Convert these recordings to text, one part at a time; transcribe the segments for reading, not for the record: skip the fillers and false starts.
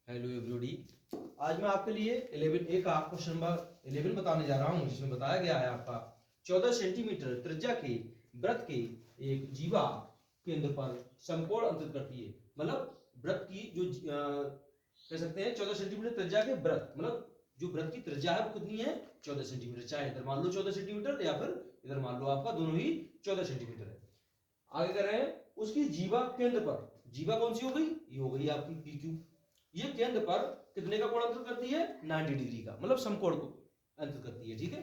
Hello everybody. आज मैं आपके लिए 11 ए का क्वेश्चन नंबर 11 बताने जा रहा हूं, जिसमें बताया गया है आपका 14 सेंटीमीटर त्रिज्या के वृत्त के एक जीवा केंद्र पर समकोण अंकित करती है। मतलब वृत्त की जो कह सकते हैं 14 सेंटीमीटर त्रिज्या के वृत्त, मतलब जो वृत्त की त्रिज्या है वो कितनी है 14 सेंटीमीटर। चाहे इधर मान लो 14 सेंटीमीटर या फिर इधर मान लो आपका दोनों ही 14 सेंटीमीटर है। आगे कर रहे हैं उसकी जीवा केंद्र पर। जीवा कौन सी हो गई? ये हो गई आपकी पी क्यू। ये केंद्र पर कितने का कोण अंकित करती है? 90 डिग्री का, मतलब समकोण को अंकित करती है। ठीक है,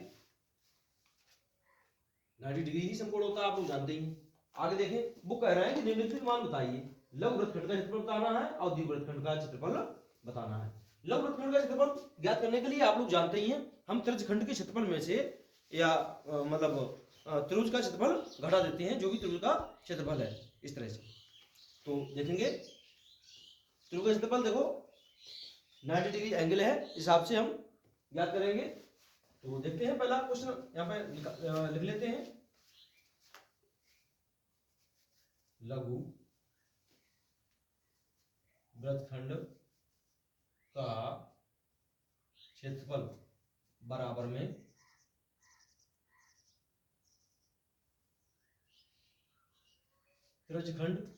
90 डिग्री ही समकोण होता है, आप लोग जानते ही। आगे देखें, वो कह रहे हैं कि निम्नलिखित मान बताइए। लघु वृत्तखंड का क्षेत्रफल बताना है और दीर्घ वृत्तखंड का क्षेत्रफल बताना है। लघु वृत्तखंड का क्षेत्रफल ज्ञात करने के लिए आप लोग जानते ही हैं, हम त्रिज्यखंड के क्षेत्रफल में से या मतलब त्रिभुज का क्षेत्रफल घटा देते हैं, जो भी त्रिभुज का क्षेत्रफल है, इस तरह से। तो देखेंगे त्रिभुज का क्षेत्रफल, देखो 90 डिग्री एंगल है, इस हिसाब से हम ज्ञात करेंगे। तो देखते हैं, पहला क्वेश्चन यहाँ पे लिख लेते हैं। लघु वृत्तखंड का क्षेत्रफल बराबर में त्रिज्यखंड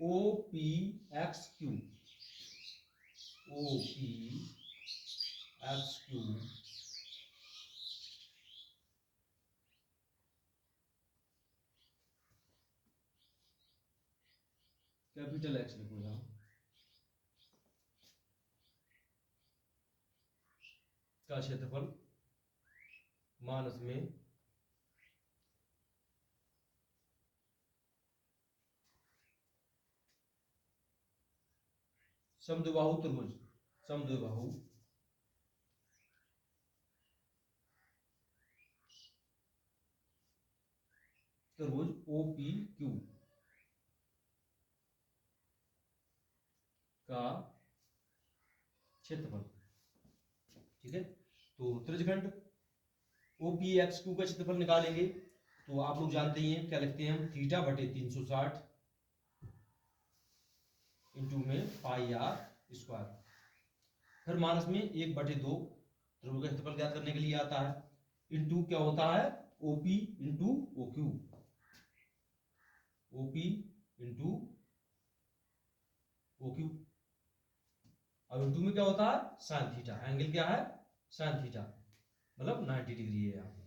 O P X Q, O P X Q capital X लिखो यहाँ, का क्षेत्रफल मानस में समद्विबाहु त्रिभुज, समद्विबाहु त्रिभुज ओ पी क्यू का क्षेत्रफल। ठीक है, तो त्रिज्यखंड ओ पी एक्स क्यू का क्षेत्रफल निकालेंगे। तो आप लोग जानते ही हैं, क्या लिखते हैं हम? थीटा बटे 360 इंटू में पाई आर स्क्वायर। फिर माइनस में 1/2 त्रिभुज का क्षेत्रफल ज्ञात करने के लिए आता है, इंटू क्या होता है? O P into O Q, O P into O Q. अब इंटू में क्या होता है? Sine theta. एंगल क्या है? साइन थीटा, मतलब 90 डिग्री है यहाँ पे।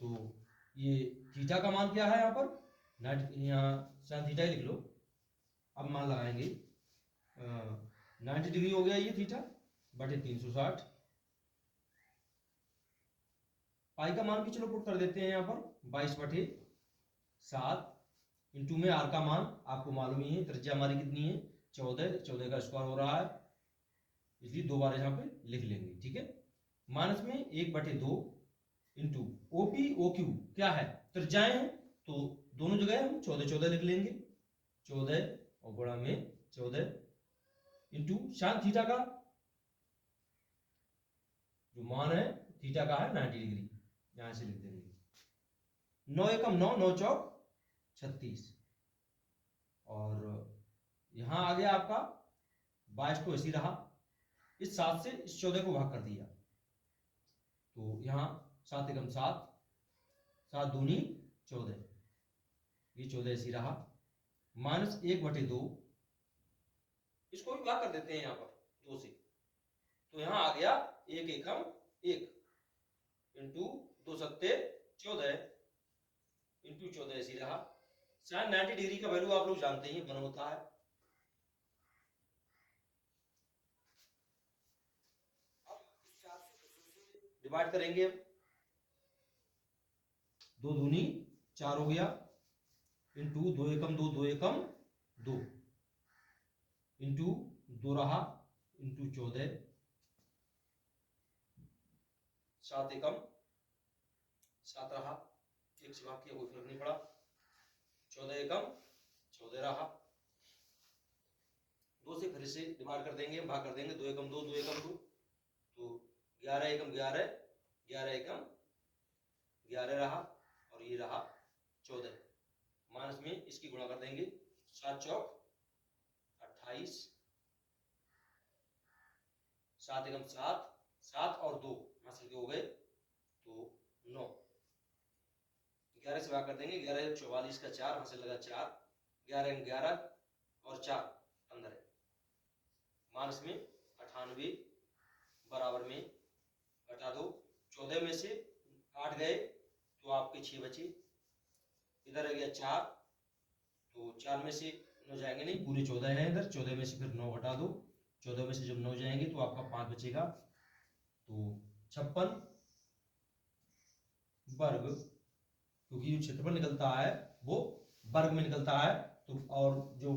तो ये थीटा का मान क्या है यहाँ पर? 90, यहाँ साइन थीटा ही लिख लो। अब मान लगाएंगे 90 डिग्री हो गया ये थीटा बटे 360। पाई का मान भी चलो पुट कर देते हैं यहाँ पर 22/7 इंटू में आर का मान आपको मालूम ही है, त्रिज्या हमारी कितनी है 14, 14 का स्क्वायर हो रहा है, इसलिए 2 बार यहाँ पे लिख लेंगे। ठीक है, माइनस में 1/2 इंटू ओपी ओ क्यू क्या है? त्रिज्याएं हैं, तो दोनों जगह हम 14 14 लिख लेंगे। 14 और गुणा में 14 इंटू साइन थीटा का जो मान है थीटा का है 90 डिग्री, यहां से लिख देंगे। 9 एकम 9, 9 चौक 36, और यहां आ गया आपका 22 तो ऐसी रहा, इस 7 से इस 14 को भाग कर दिया, तो यहां 7 एकम 7, 7 दूनी 14, ये 14 ऐसी रहा। माइनस 1/2, इसको भी भाग कर देते हैं यहां पर 2 से, तो यहां आ गया 1 एकम 1 इंटू 2 सत्ते 14 इंटू 14 ऐसी रहा। साइन 90 डिग्री का वैल्यू आप लोग जानते ही 1 होता है। डिवाइड करेंगे हम, 2 दूनी 4 हो गया, इंटू 2 एकम 2, 2 एकम 2 इंटू 2 रहा, इंटू 14, 7 एकम 7 रहा, एक से भाग किया कोई फर्क नहीं पड़ा, 14 एकम 14 रहा, 2 से फिर से डिवाइड कर देंगे, भाग कर देंगे, 2 एकम 2, 2 एकम 2, तो 11 एकम 11, 11 एकम 11 रहा, और ये रहा 14, माइनस में इसकी गुणा कर देंगे, 7 चौक 44, 7 एकम 7, 7 और 2 हासिल के हो गए तो 9, 11 से भाग कर देंगे, 11 44 का 4 हासिल लगा 4, 11 11 और 4 15, माइनस में 98 बराबर में घटा दो, 14 में से 8 गए तो आपके 6 बचे, इधर आ गया 4 तो 4 में से 9 जाएंगे नहीं, पूरे 14 है इधर, 14 में से फिर 9 घटा दो, 14 में से जब 9 जाएंगे तो आपका 5 बचेगा, तो 56 वर्ग, क्योंकि जो क्षेत्रफल निकलता है वो वर्ग में निकलता है, तो और जो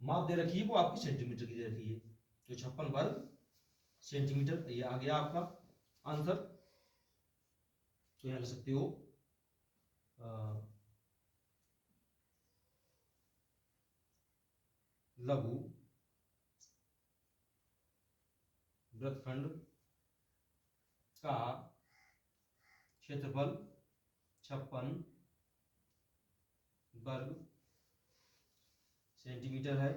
माप दे रखी है वो आपकी सेंटीमीटर की दे रखी है, तो 56 वर्ग सेंटीमीटर, ये आ गया आपका आंसर। तो यहां लिख सकते हो लघु वृत्तखंड का क्षेत्रफल 56 वर्ग सेंटीमीटर है,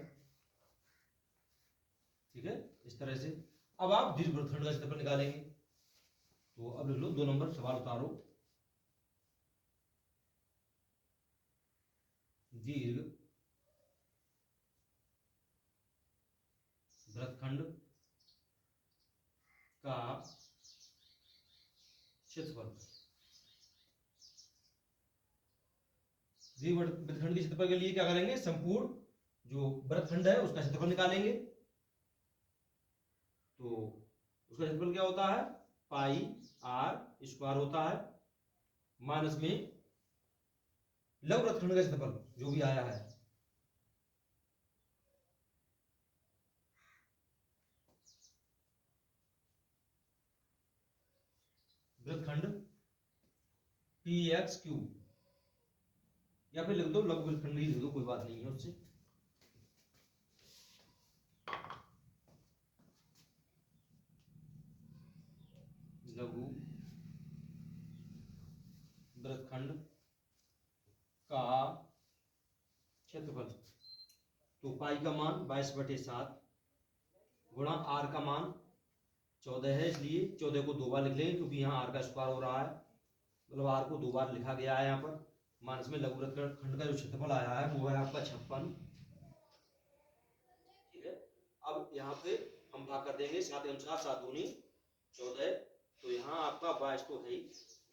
ठीक है, इस तरह से। अब आप दीर्घ वृत्तखंड का क्षेत्रफल निकालेंगे, तो अब लिख लो 2 नंबर सवाल उतारो, दीर्घ वृत्तखंड का क्षेत्रफल, दीर्घ वृत्तखंड के क्षेत्रफल के लिए क्या करेंगे, संपूर्ण जो वृत्तखंड है उसका क्षेत्रफल निकालेंगे, तो उसका क्षेत्रफल क्या होता है, पाई आर स्क्वायर होता है, माइनस में लघु वृत्तखंड का क्षेत्रफल जो भी आया है, वृत्तखंड पी एक्स क्यू, या फिर लिख दो लघु वृत्तखंड ही लिख दो, कोई बात नहीं है उससे, लघु वृत्तखंड का क्षेत्रफल, तो पाई का मान 22/7 गुणा आर का मान 14 है, इसलिए 14 को 2 बार लिख लेंगे क्योंकि यहाँ आर का स्क्वायर हो रहा है, मतलब आर को 2 बार लिखा गया है यहाँ पर, माइनस में लघु वृत्तखंड का जो क्षेत्रफल आया है वो है आपका 56, ठीक है। अब यहाँ पे हम भाग कर देंगे 7 एकम 7, 7 दूनी 14, तो यहाँ आपका 22 तो है ही,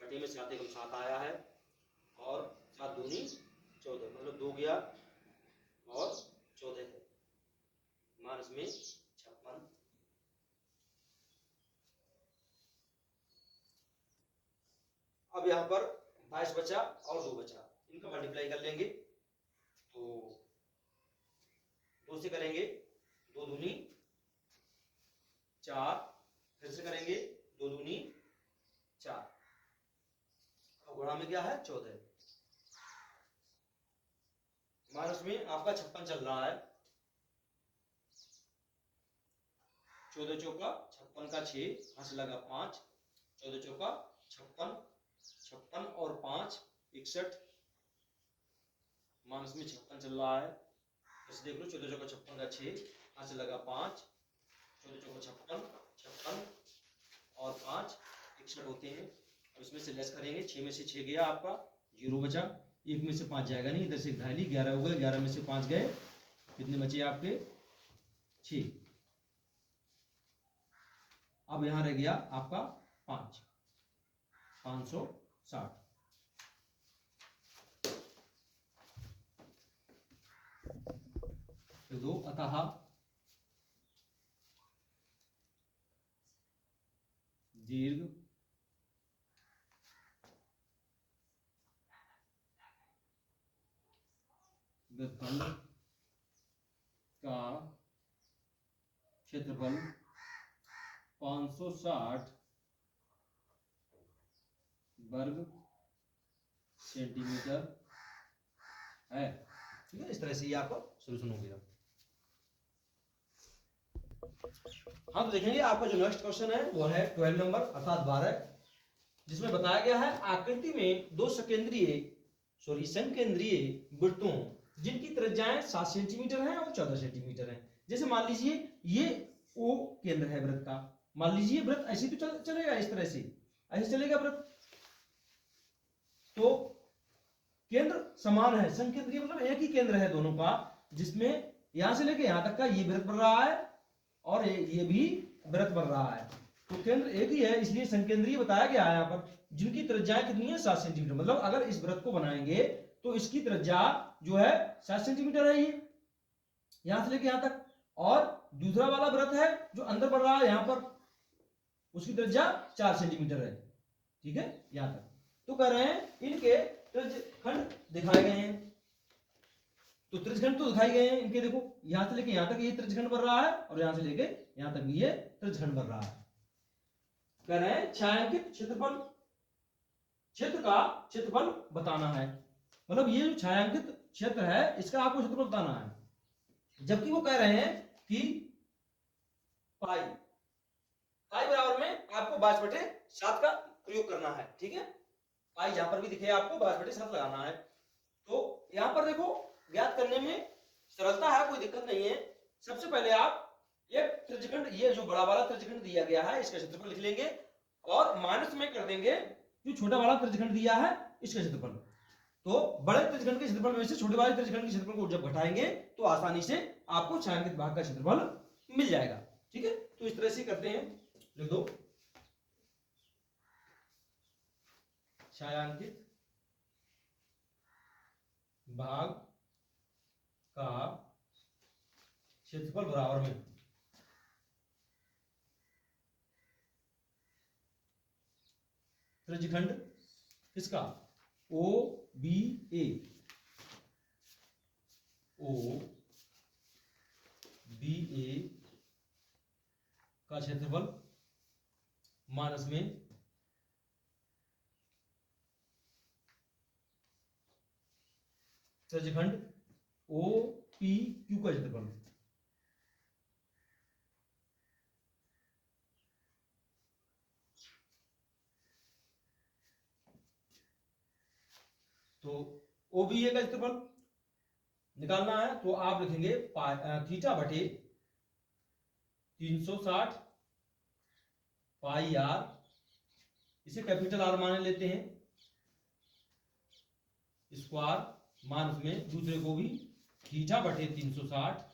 बटे में 7 एकम 7 आया है, और 7 दूनी 14, मतलब 2 गया और 14 है, माइनस में 56। अब यहाँ पर 22 बचा और 2 बचा, इनका मल्टीप्लाई कर लेंगे, तो 2 से करेंगे 2 दूनी 4, फिर से करेंगे 2 दूनी 4, और गुणा में क्या है 14, माइनस में आपका 56 चल रहा है, 14 चौका 56 का 6 हाथ लगा 5, 14 चौका 56, 56 और 5 61, माइनस में 56 चल रहा है, ऐसे देख लो 14 चौका 56 का 6 हाथ लगा 5, 14 चौका 56, 56 और 5 61 होते हैं। अब इसमें से लेस करेंगे, 6 में से 6 गया आपका 0 बचा, 1 में से 5 जाएगा नहीं, इधर से 1 11 हो गए, 11 में से 5 गए, कितने बचे आपके 6, अब यहां रह गया आपका 5, 560, तो अतः दीर्घ वृत्तखंड का क्षेत्रफल 560 वर्ग सेंटीमीटर है, ठीक है। इस तरह से ये आपका सोल्यूशन हो गया। हाँ, तो देखेंगे आपका जो नेक्स्ट क्वेश्चन है वो है 12 नंबर अर्थात 12, जिसमें बताया गया है आकृति में 2 संकेंद्रीय वृत्तों जिनकी त्रिज्याएं 7 सेंटीमीटर हैं और 14 सेंटीमीटर हैं, जैसे मान लीजिए ये ओ केंद्र है वृत्त का, मान लीजिए वृत्त ऐसे तो चलेगा, इस तरह से ऐसे चलेगा वृत्त, तो केंद्र समान है, संकेंद्रीय मतलब एक ही केंद्र है दोनों का, जिसमें यहां से लेके यहां तक का ये वृत्त बन रहा है और ये भी वृत्त बन रहा है, तो केंद्र एक ही है, इसलिए संकेंद्रीय बताया गया है यहाँ पर, जिनकी त्रिज्या कितनी है 7 सेंटीमीटर, मतलब अगर इस वृत्त को बनाएंगे तो इसकी त्रिज्या जो है 7 सेंटीमीटर है, ये यहां से लेके यहां तक, और दूसरा वाला वृत्त है जो अंदर बढ़ रहा है यहां पर, उसकी त्रिज्या 4 सेंटीमीटर है, ठीक है, यहां तक। तो कह रहे हैं इनके त्रिज्यखंड दिखाए गए हैं, तो त्रिज्यखंड तो दिखाए गए हैं इनके, देखो यहां से लेके यहां तक ये त्रिज्यखंड बन रहा है और यहां से लेके यहां तक भी ये त्रिज्यखंड बन रहा है। कह रहे हैं छायांकित क्षेत्रफल, क्षेत्र का क्षेत्रफल बताना है, मतलब ये जो छायांकित क्षेत्र है इसका आपको क्षेत्रफल बताना है, जबकि वो कह रहे हैं कि पाई बराबर में आपको 22/7 का प्रयोग करना है, ठीक है, पाई जहां पर भी दिखे आपको 22/7 लगाना है। तो यहां पर देखो ज्ञात करने में सरलता है, कोई दिक्कत नहीं है। सबसे पहले आप एक त्रिज्यखंड, ये जो बड़ा वाला त्रिज्यखंड दिया गया है इसका क्षेत्रफल लिख लेंगे और माइनस में कर देंगे जो छोटा वाला त्रिज्यखंड दिया है इसका क्षेत्रफल। तो बड़े त्रिज्यखंड के क्षेत्रफल में से छोटे वाले त्रिज्यखंड के क्षेत्रफल को जब घटाएंगे तो आसानी से आपको छायांकित भाग का क्षेत्रफल मिल जाएगा, ठीक है। तो इस तरह से करते हैं, लिख दो छायांकित भाग का क्षेत्रफल बराबर में त्रिज्यखंड किसका, ओ बी ए, ओ बी ए का क्षेत्रफल माइनस में त्रिज्यखंड ओ पी क्यू का क्षेत्रफल, तो ओ बी ए का क्षेत्रफल निकालना है तो आप लिखेंगे थीटा बटे 360 पाई आर, इसे कैपिटल आर मान लेते हैं, स्क्वायर माइनस में दूसरे को भी थीटा बटे 360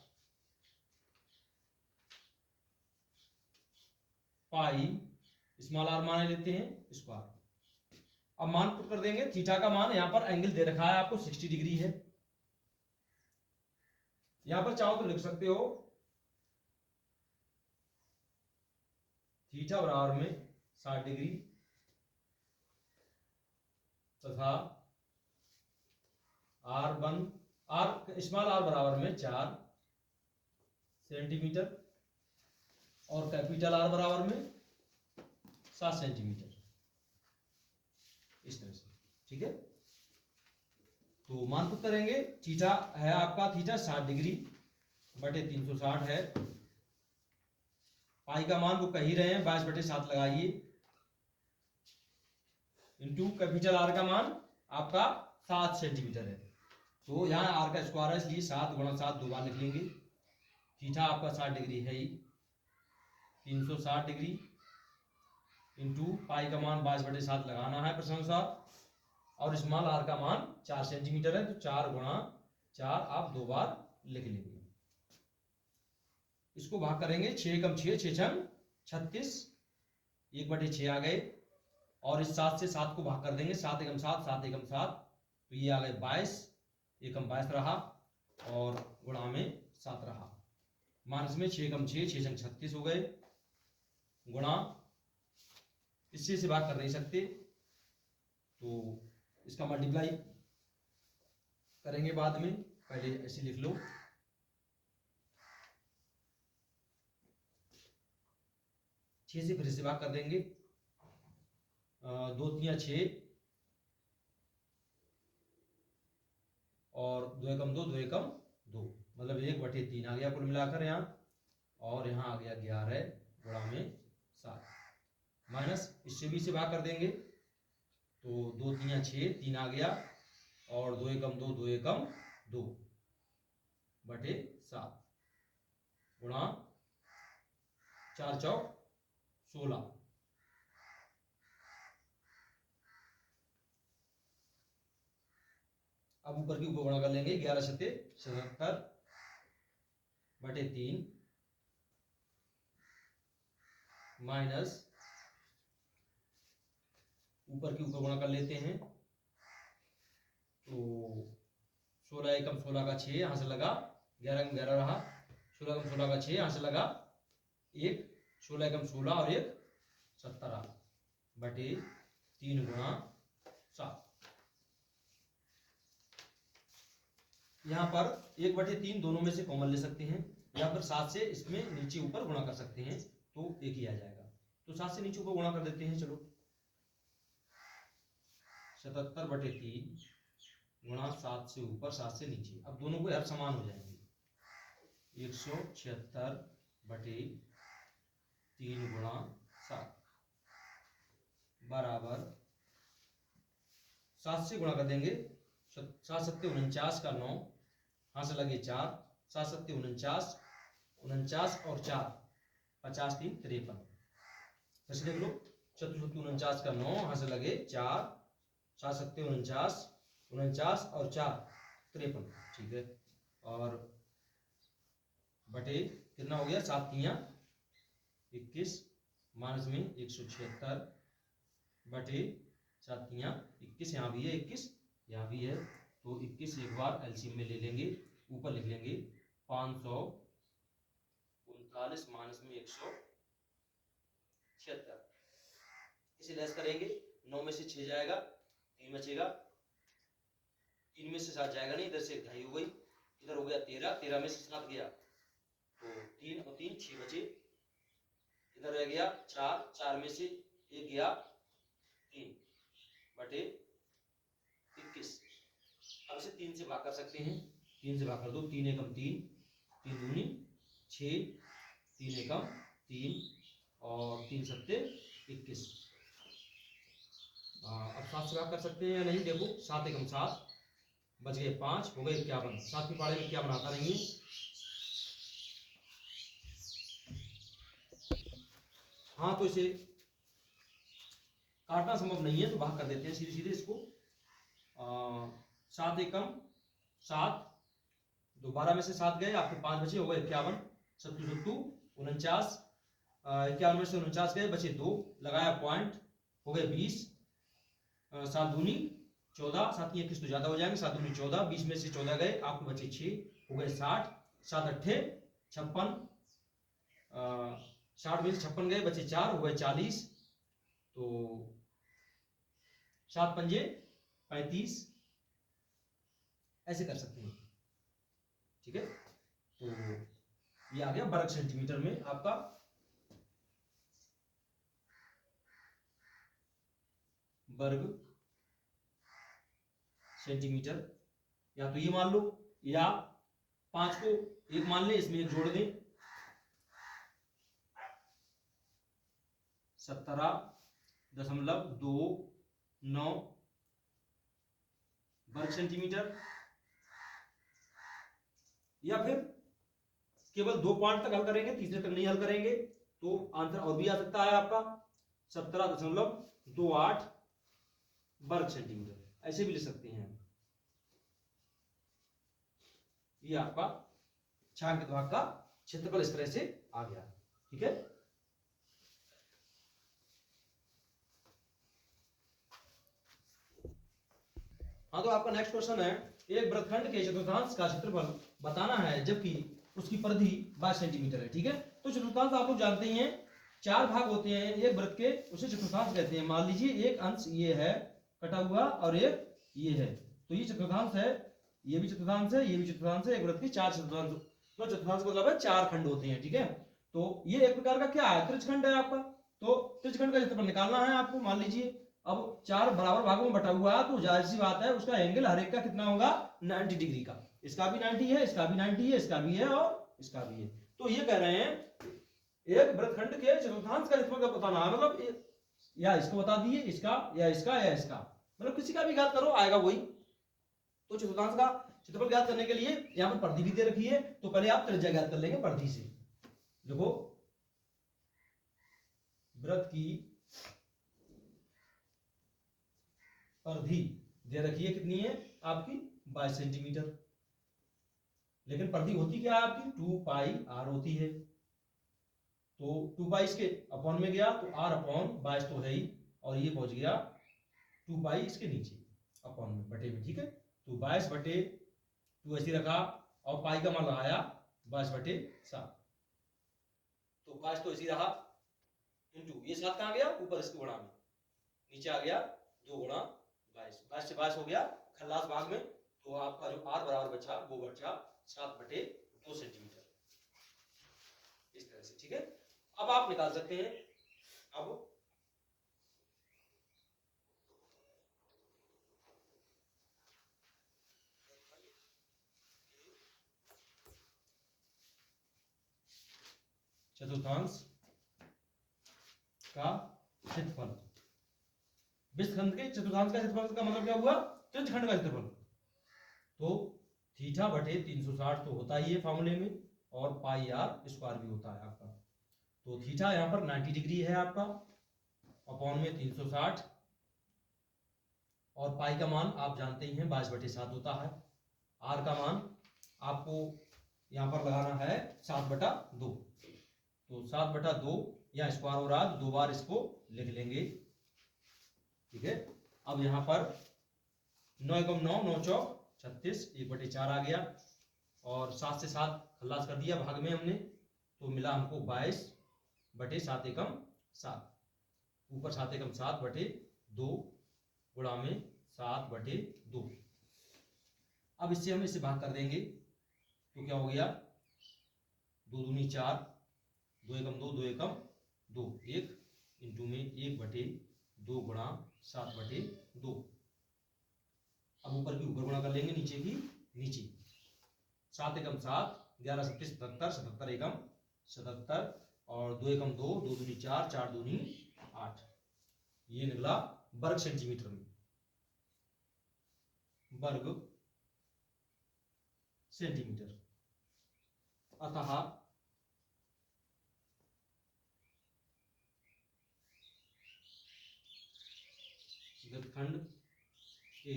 पाई स्मॉल आर मान लेते हैं स्क्वायर। अब मान पुट कर देंगे, थीटा का मान यहां पर एंगल दे रखा है आपको 60 डिग्री है, यहां पर चाहो तो लिख सकते हो थीटा बराबर में 60 डिग्री तथा आर स्मॉल आर बराबर में 4 सेंटीमीटर और कैपिटल आर बराबर में 7 सेंटीमीटर, इस तरह से, ठीक है। तो मान पुट करेंगे, थीटा है आपका, थीटा 60 डिग्री बटे 360 है, पाई का मान वो कह ही रहे हैं 22/7 लगाइए, इंटू कैपिटल आर का मान आपका 7 सेंटीमीटर है, तो यहाँ आर का स्क्वायर है इसलिए 7 × 7 दो बार लिख लेंगे, थीटा आपका 60 डिग्री है ही, 360 डिग्री इंटू पाई का मान 22/7 लगाना है प्रश्नानुसार, और स्मॉल आर का मान 4 सेंटीमीटर है, तो 4 × 4 आप दो बार लिख लेंगे। इसको भाग करेंगे 6 × 6 6 × 36, 1/6 आ गए, और इस 7 से 7 को भाग कर देंगे, 7 × 7 7 × 7, तो ये आ गए 22, 1 × 22 रहा और गुणा में 7 रहा, माइनस में 6 × 6 6 × 36 हो गए, गुणा इससे से भाग कर नहीं सकते तो इसका मल्टीप्लाई करेंगे बाद में, पहले ऐसे लिख लो, 6 से फिर से भाग कर देंगे, 2 × 6 और 2 × 2 2 × 2, मतलब 1/3 आ गया कुल मिलाकर यहाँ, और यहाँ आ गया 11 गुणा में 7, माइनस इससे भी से भाग कर देंगे, तो 2 × 3 6 3 आ गया, और 2 × 2 2 × 2 बटे 7, गुणा 4 चौक 16। अब ऊपर की ऊपर गुणा कर लेंगे, 11 सत्ते 77 बटे 3 माइनस ऊपर की ऊपर गुणा कर लेते हैं, तो 16 एकम 16 का 6 यहां से लगा, 11 में 11 रहा, 16 एकम 16 का 6 यहां से लगा, एक 16 एकम 16 और एक 17 बटे 3 गुणा 7। यहाँ पर 1/3 दोनों में से कॉमन ले सकते हैं, या फिर 7 से इसमें नीचे ऊपर गुणा कर सकते हैं, तो एक ही आ जाएगा। तो 7 से नीचे ऊपर गुणा कर देते हैं, चलो 77/3 गुणा 7 से ऊपर 7 से नीचे। अब दोनों को यार समान हो जाएंगे, 176/3 गुणा 7 बराबर 7 से गुणा कर देंगे, 7 सत्ते 49 का 9, यहां से लगे 4, 7 सत्ते 49, 49 और 4 50 3 53। ऐसे देख लो, 49 का 9 यहां से लगे 4, 7 सत्ते 49, 49 और 4 53, ठीक है। और बटे कितना हो गया, 7 तियां 21 माइनस में 176 बटे 7 तियां 21, यहाँ भी है 21, यहाँ भी है, तो 21 एक बार एलसीएम में ले लेंगे, ऊपर लिख लेंगे 539 माइनस में 176, इसे लेस करेंगे, 9 में से 6 जाएगा, 3 बचेगा, 3 में से 7 जाएगा नहीं, इधर से 2.5 हो गई, इधर हो गया 13, 13 में से 7 गया तो 3 और 3 6 बचे, इधर रह गया 4, 4 में से 1 गया 3 बटे 21। अब इसे 3 से भाग कर सकते हैं, 3 से भाग कर दो, 3 एकम 3, 3 दूनी 6, 3 एकम 3 और 3 सत्ते 21। अब 7 से भाग कर सकते हैं या नहीं, देखो 7 एकम 7 बच गए 5, हो गए 51। 7 की पारे में क्या बनाता नहीं है, हाँ तो इसे काटना संभव नहीं है, तो भाग कर देते हैं सीधे सीधे इसको। 7 एकम 7, 12 में से 7 गए, आपके 5 बचे, हो गए 51, 7 49, 51 में से 49 गए, बचे 2, लगाया पॉइंट, हो गए 20, 7 दूनी 14, 7 की 21 तो ज्यादा हो जाएंगे, 7 दूनी 14, 20 में से 14 गए, आपके बचे 6, हो गए 60, 7 अट्ठे 56, 60 में से 56 गए, बचे 4, हो गए 40, तो 7 पंजे 35, ऐसे कर सकते हैं, ठीक है। तो ये आ गया वर्ग सेंटीमीटर में आपका। वर्ग सेंटीमीटर, या तो ये मान लो, या 5 को 1 मान ले, इसमें 1 जोड़ दें, 17.29 वर्ग सेंटीमीटर, या फिर केवल 2 पॉइंट तक हल करेंगे, तीसरे तक नहीं हल करेंगे, तो आंसर और भी आ सकता है आपका 17.28 वर्ग सेंटीमीटर, ऐसे भी ले सकते हैं। ये आपका छायांकित भाग का क्षेत्रफल इस तरह से आ गया, ठीक है। हाँ, तो आपका नेक्स्ट क्वेश्चन है, एक वृत्तखंड के चतुर्थांश का क्षेत्रफल बताना है, जबकि उसकी परिधि 22 सेंटीमीटर है, ठीक है। तो चतुर्थांश आप लोग जानते हैं 4 भाग होते हैं एक वृत्त के, उसे चतुर्थांश कहते हैं। मान लीजिए एक अंश ये है कटा हुआ और एक ये है, तो ये चतुर्थांश है, ये भी चतुर्थांश है, ये भी चतुर्थांश है, एक वृत्त के 4 चतुर्थांश, तो चतुर्थांश का मतलब है 4 खंड होते हैं, ठीक है। तो ये एक प्रकार का क्या है, त्रिज्यखंड है आपका। तो त्रिज्यखंड का क्षेत्रफल निकालना है आपको। मान लीजिए अब 4 बराबर भागों में बटा हुआ है, तो जाहिर सी बात है उसका एंगल हर एक का कितना होगा, 90 डिग्री का। इसका भी 90 है, इसका भी 90 है, इसका भी है और इसका भी है। तो ये कह रहे हैं एक वृत्तखंड के चतुर्थांश का क्षेत्रफल बताना है, मतलब या इसको बता दिए, इसका या इसका या इसका, मतलब किसी का भी ज्ञात करो आएगा वही। तो चतुर्थांश का क्षेत्रफल ज्ञात करने के लिए यहाँ पर परिधि भी दे रखी है, तो पहले आप त्रिज्या ज्ञात कर लेंगे परिधि से। देखो वृत्त की परिधि दे रखी है, कितनी है आपकी 22 सेंटीमीटर, लेकिन परिधि होती क्या है आपकी 2 पाई r होती है। तो 2 पाई इसके अपॉन में गया तो r अपॉन 22 तो है ही, और ये पहुंच गया 2 पाई इसके नीचे अपॉन में बटे में, ठीक है। तो 22 बटे 2 ऐसे रखा, और पाई का मान लगाया 22 बटे 7, तो 22 तो ऐसी रहा, इंटू ये 7 कहाँ गया ऊपर इसके गुणा में, नीचे आ गया 2 गुणा 22, 22 से 22 हो गया खल्लास भाग में, तो आपका जो r बराबर बचा वो बचा 7 बटे 2 सेंटीमीटर, इस तरह से, ठीक है। अब आप निकाल सकते हैं, अब चतुर्थांश का क्षेत्रफल, वृत्तखंड के चतुर्थांश का क्षेत्रफल का मतलब क्या हुआ, चतुर्थखंड का क्षेत्रफल। तो थीटा बटे 360 तो होता ही है फॉर्मूले में, और पाई r स्क्वायर भी होता है आपका। तो थीटा यहाँ पर 90 डिग्री है आपका, अपॉन में 360, और पाई का मान आप जानते ही हैं 22 बटे 7 होता है। r का मान आपको यहाँ पर लगाना है 7 बटा 2, तो 7 बटा 2 या स्क्वायर हो रहा है, 2 बार इसको लिख लेंगे, ठीक है। अब यहाँ पर 9 एकम 9, 9 चौक 36, 1 बटे 4 आ गया, और 7 से 7 खल्लास कर दिया भाग में हमने, तो मिला हमको 22 बटे 7 एकम 7, ऊपर 7 एकम 7 बटे 2 गुणा में 7 बटे 2। अब इससे हम इसे भाग कर देंगे, तो क्या हो गया 2 दूनी 4, 2 एकम 2, 2 एकम 2, 1 इंटू में 1 बटे 2 गुणा 7 बटे 2। अब ऊपर की ऊपर गुणा कर लेंगे, नीचे की नीचे, 7 एकम 7, 11 सत्ती 77, 77 एकम 77, और 2 एकम 2, 2 दूनी 4, 4 दूनी 8, ये निकला वर्ग सेंटीमीटर में, वर्ग सेंटीमीटर। अतः वृत्तखंड के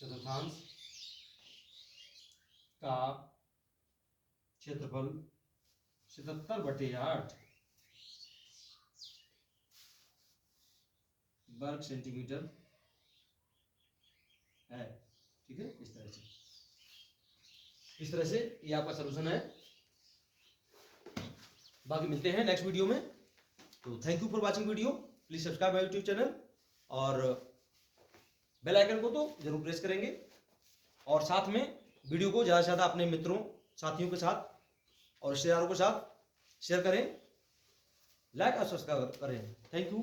चतुर्थांश का क्षेत्रफल 77 बटे 8 वर्ग सेंटीमीटर है, ठीक है। इस तरह से ये आपका सलूशन है। बाकी मिलते हैं नेक्स्ट वीडियो में। तो thank you for watching video, please subscribe my YouTube channel, और बेल आइकन को तो जरूर प्रेस करेंगे, और साथ में वीडियो को ज़्यादा से ज़्यादा अपने मित्रों साथियों के साथ और रिश्तेदारों के साथ शेयर करें, लाइक और सब्सक्राइब करें। Thank you.